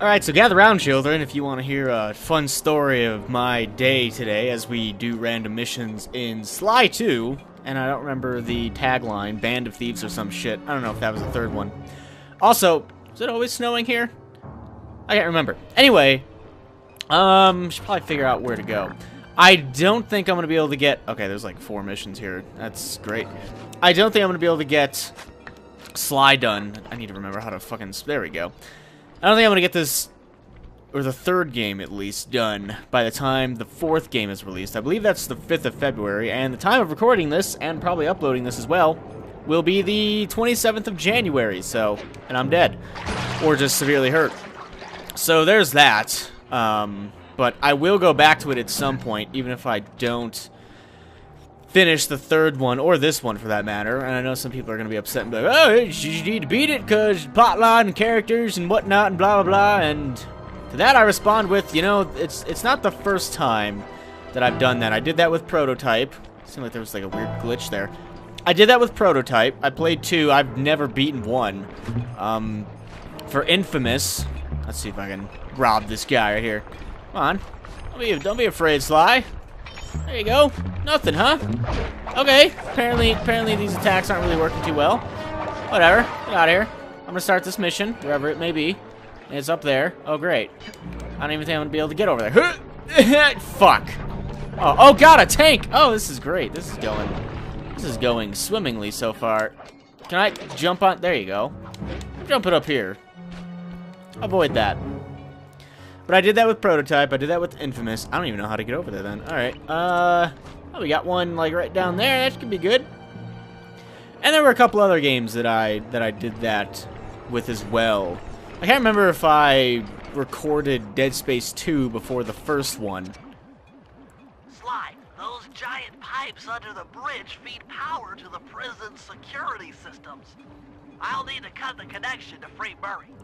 Alright, so gather round, children, if you want to hear a fun story of my day today as we do random missions in Sly 2, and I don't remember the tagline, Band of Thieves or some shit. I don't know if that was the third one. Also, is it always snowing here? I can't remember. Anyway, should probably figure out where to go. I don't think I'm going to be able to get... Okay, there's like 4 missions here. That's great. I don't think I'm going to be able to get Sly done. I need to remember how to fucking... There we go. I don't think I'm going to get this, or the third game at least, done by the time the 4th game is released. I believe that's the 5th of February, and the time of recording this, and probably uploading this as well, will be the 27th of January, so, and I'm dead. Or just severely hurt. So there's that, but I will go back to it at some point, even if I don't finish the 3rd one, or this one for that matter. And I know some people are going to be upset and be like, oh, you need to beat it because plotline and characters and whatnot and blah, blah, blah. And to that I respond with, you know, it's not the first time that I've done that. I did that with Prototype. It seemed like there was like a weird glitch there. I did that with Prototype. I played 2. I've never beaten 1. For Infamous, let's see if I can rob this guy right here. Come on. Don't be afraid, Sly. There you go. Nothing, huh? Okay. Apparently these attacks aren't really working too well. Whatever. Get out of here. I'm gonna start this mission, wherever it may be. It's up there. Oh, great. I don't even think I'm gonna be able to get over there. Fuck. Oh, God, a tank. Oh, this is great. This is going swimmingly so far. Can I jump on? There you go. Jump it up here. Avoid that. But I did that with Prototype. I did that with Infamous. I don't even know how to get over there then. Alright. Oh, we got one like right down there. That could be good. And there were a couple other games that I did that with as well. I can't remember if I recorded Dead Space 2 before the first one. Sly, those giant pipes under the bridge feed power to the prison's security systems. I'll need to cut the connection to Free Murray.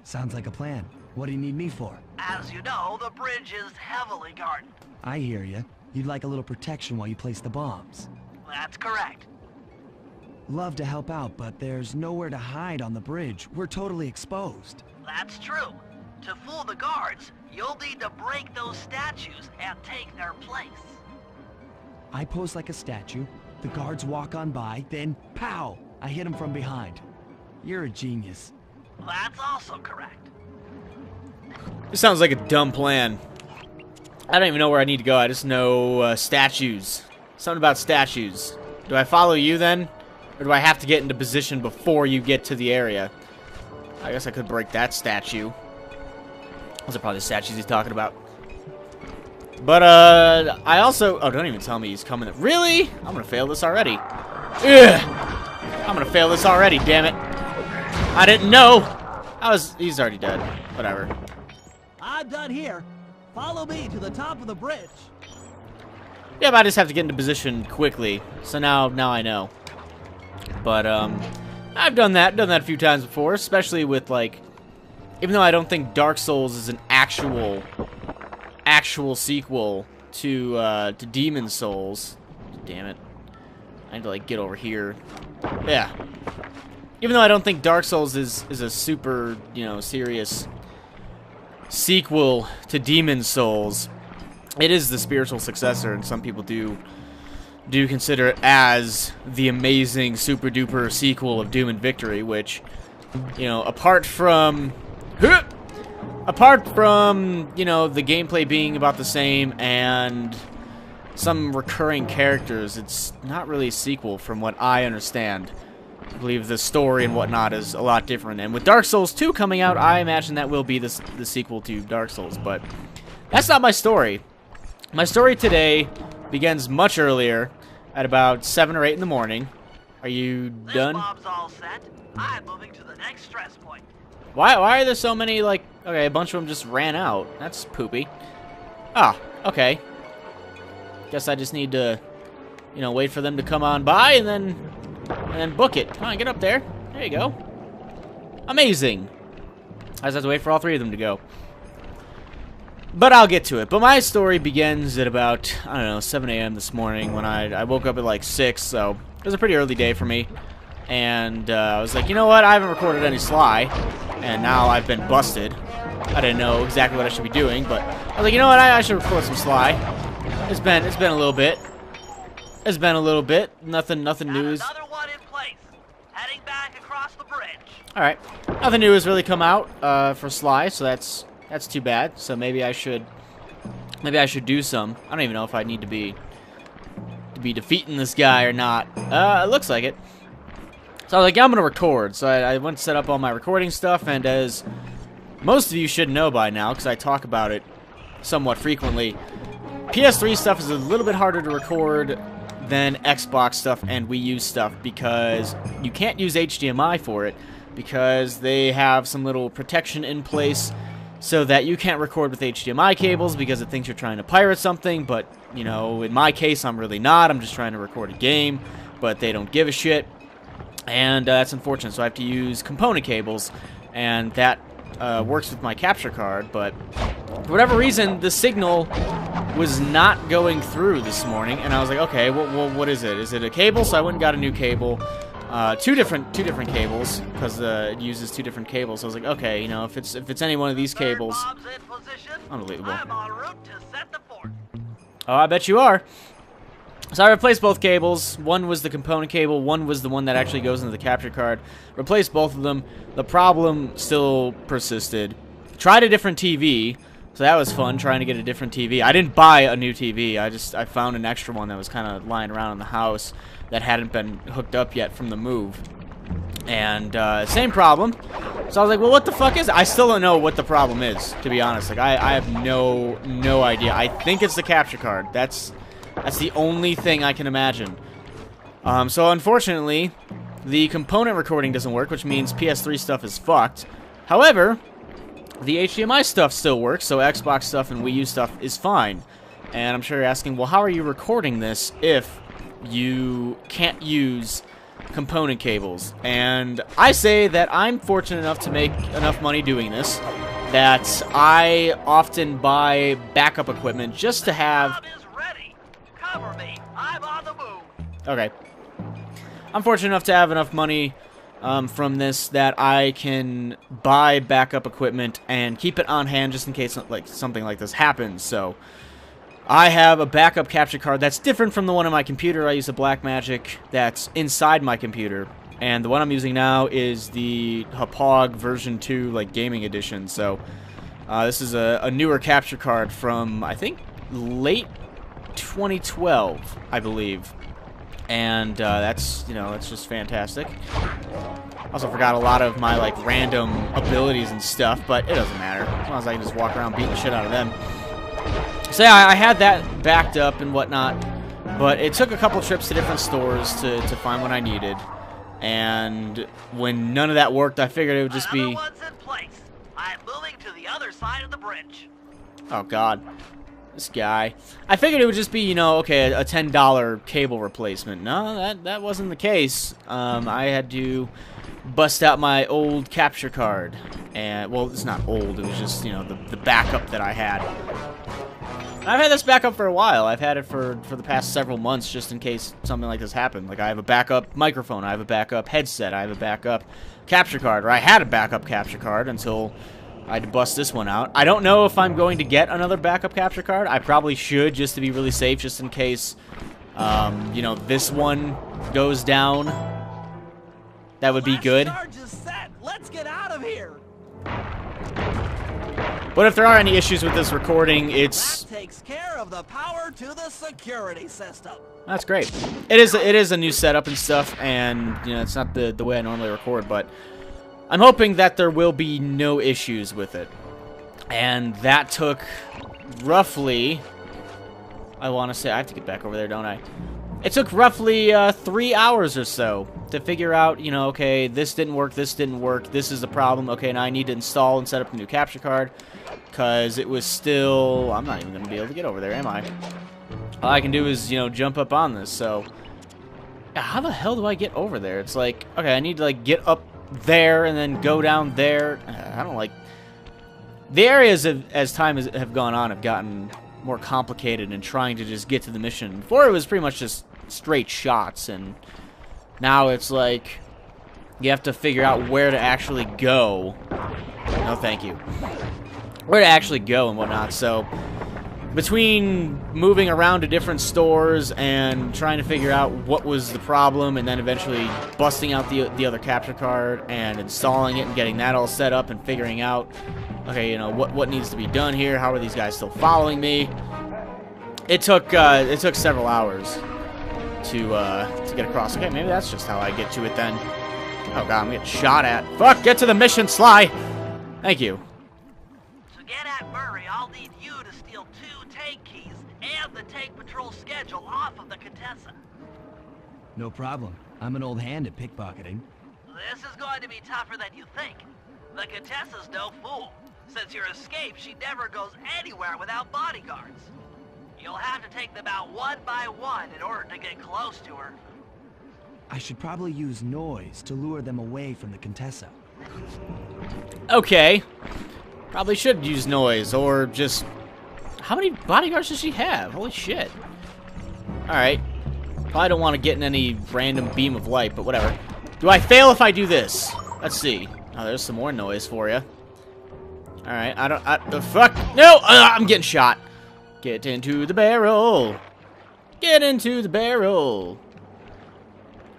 Sounds like a plan. What do you need me for? As you know, the bridge is heavily guarded. I hear you. You'd like a little protection while you place the bombs. That's correct. Love to help out, but there's nowhere to hide on the bridge. We're totally exposed. That's true. To fool the guards, you'll need to break those statues and take their place. I pose like a statue, the guards walk on by, then pow! I hit them from behind. You're a genius. That's also correct. This sounds like a dumb plan. I don't even know where I need to go. I just know statues. Something about statues. Do I follow you then? Or do I have to get into position before you get to the area? I guess I could break that statue. Those are probably the statues he's talking about. But, I also... Oh, don't even tell me he's coming. Really? I'm gonna fail this already. Ugh! I'm gonna fail this already, damn it. I didn't know! He's already dead. Whatever. I'm done here. Follow me to the top of the bridge. Yeah, but I just have to get into position quickly. So now I know. But, I've done that a few times before, especially with, like, even though I don't think Dark Souls is an actual sequel to Demon Souls. Damn it. I need to, like, get over here. Yeah. Even though I don't think Dark Souls is a super, you know, serious sequel to Demon Souls, it is the spiritual successor, and some people do consider it as the amazing super duper sequel of Doom and Victory, which, you know, apart from you know, the gameplay being about the same and some recurring characters, it's not really a sequel from what I understand. I believe the story and whatnot is a lot different. And with Dark Souls 2 coming out, I imagine that will be the sequel to Dark Souls. But that's not my story. My story today begins much earlier, at about 7 or 8 in the morning. Are you done? This mob's all set. I'm moving to the next stress point. Why are there so many, like... Okay, a bunch of them just ran out. That's poopy. Ah, okay. Guess I just need to, you know, wait for them to come on by and then book it. Come on, get up there. There you go. Amazing. I just have to wait for all 3 of them to go. But I'll get to it. But my story begins at about, I don't know, 7 a.m. this morning when I woke up at like 6, so it was a pretty early day for me. And I was like, you know what? I haven't recorded any Sly, and now I've been busted. I didn't know exactly what I should be doing, but I was like, you know what, I should record some Sly. It's been a little bit. It's been a little bit. Nothing news. Another one in place. Heading back across the bridge. All right, nothing new has really come out for Sly, so that's too bad. So maybe I should do some. I don't even know if I need to be defeating this guy or not. It looks like it. So I was like, yeah, I'm gonna record. So I went to set up all my recording stuff, and as most of you should know by now, because I talk about it somewhat frequently, PS3 stuff is a little bit harder to record than Xbox stuff and Wii U stuff, because you can't use HDMI for it, because they have some little protection in place so that you can't record with HDMI cables because it thinks you're trying to pirate something. But, you know, in my case, I'm really not. I'm just trying to record a game, but they don't give a shit. And that's unfortunate, so I have to use component cables, and that works with my capture card. But for whatever reason, the signal was not going through this morning, and I was like, okay, well, what is it? Is it a cable? So I went and got a new cable. Two different cables, because it uses two different cables. So I was like, okay, you know, if it's any one of these cables, unbelievable. I'm en route to set the fort. Oh, I bet you are. So I replaced both cables. One was the component cable. One was the one that actually goes into the capture card. Replaced both of them. The problem still persisted. Tried a different TV. So that was fun, trying to get a different TV. I didn't buy a new TV. I found an extra one that was kind of lying around in the house that hadn't been hooked up yet from the move. And same problem. So I was like, well, what the fuck is it? I still don't know what the problem is, to be honest. Like, I have no idea. I think it's the capture card. That's the only thing I can imagine. So unfortunately, the component recording doesn't work, which means PS3 stuff is fucked. However, the HDMI stuff still works, so Xbox stuff and Wii U stuff is fine. And I'm sure you're asking, well, how are you recording this if you can't use component cables? And I say that I'm fortunate enough to make enough money doing this that I often buy backup equipment just to have... Job is ready. Cover me. I'm on the move. Okay. I'm fortunate enough to have enough money from this that I can buy backup equipment and keep it on hand just in case something like this happens. So I have a backup capture card that's different from the one on my computer. I use a Blackmagic that's inside my computer, and the one I'm using now is the Hapog version 2 gaming edition. So this is a newer capture card from, I think, late 2012, I believe. And that's just fantastic. Also forgot a lot of my random abilities and stuff, but it doesn't matter as long as I can just walk around beating the shit out of them. So yeah, I had that backed up and whatnot, but it took a couple trips to different stores to find what I needed. And when none of that worked, I figured it would just be... Another one's in place. I'm moving to the other side of the bridge. Oh god. This guy. I figured it would just be, you know, okay, a $10 cable replacement. No, that wasn't the case. I had to bust out my old capture card. And, well, it's not old. It was just, you know, the backup that I had. I've had this backup for a while. I've had it for the past several months just in case something like this happened. Like, I have a backup microphone. I have a backup headset. I have a backup capture card. Or I had a backup capture card until I had to bust this one out. I don't know if I'm going to get another backup capture card. I probably should, just to be really safe, just in case, you know, this one goes down. That would be good. Charge is set. Let's get out of here. But if there are any issues with this recording, it's... That takes care of the power to the security system. That's great. It is a new setup and stuff, and, you know, it's not the way I normally record, but I'm hoping that there will be no issues with it. And that took roughly... I want to say... I have to get back over there, don't I? It took roughly 3 hours or so to figure out, you know, okay, this didn't work, this is the problem. Okay, now I need to install and set up a new capture card, because it was still... I'm not even going to be able to get over there, am I? All I can do is, you know, jump up on this, so... How the hell do I get over there? It's like, okay, I need to, get up there and then go down there. I don't like... The areas, as time have gone on, have gotten more complicated in trying to just get to the mission. Before, it was pretty much just straight shots, and now it's like you have to figure out where to actually go. No, thank you. Where to actually go and whatnot, so between moving around to different stores and trying to figure out what was the problem and then eventually busting out the other capture card and installing it and getting that all set up and figuring out, okay, you know, what needs to be done here, how are these guys still following me? It took several hours to get across. Okay, maybe that's just how I get to it then. Oh god, I'm getting shot at. Fuck, get to the mission, Sly! Thank you. To get at Murray, I'll need you to steal 2 tank keys and the tank patrol schedule off of the Contessa. No problem. I'm an old hand at pickpocketing. This is going to be tougher than you think. The Contessa's no fool. Since your escape, she never goes anywhere without bodyguards. You'll have to take them out one by one in order to get close to her. I should probably use noise to lure them away from the Contessa. Okay. Probably should use noise, or just... How many bodyguards does she have? Holy shit. Alright. Probably don't want to get in any random beam of light, but whatever. Do I fail if I do this? Let's see. Oh, there's some more noise for you. Alright, the fuck? No! I'm getting shot. Get into the barrel. Get into the barrel.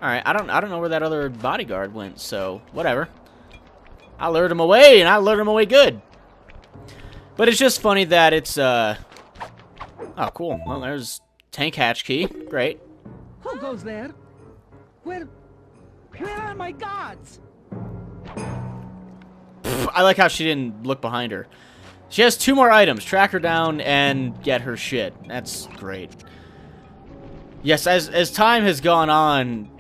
Alright, I don't know where that other bodyguard went, so whatever. I lured him away, and I lured him away good. But it's just funny that it's, oh, cool. Well, there's tank hatch key. Great. Who goes there? Where are my guards? Pfft, I like how she didn't look behind her. She has 2 more items. Track her down and get her shit. That's great. Yes, as time has gone on,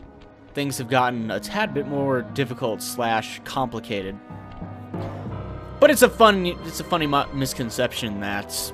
things have gotten a tad bit more difficult / complicated. But it's a funny misconception that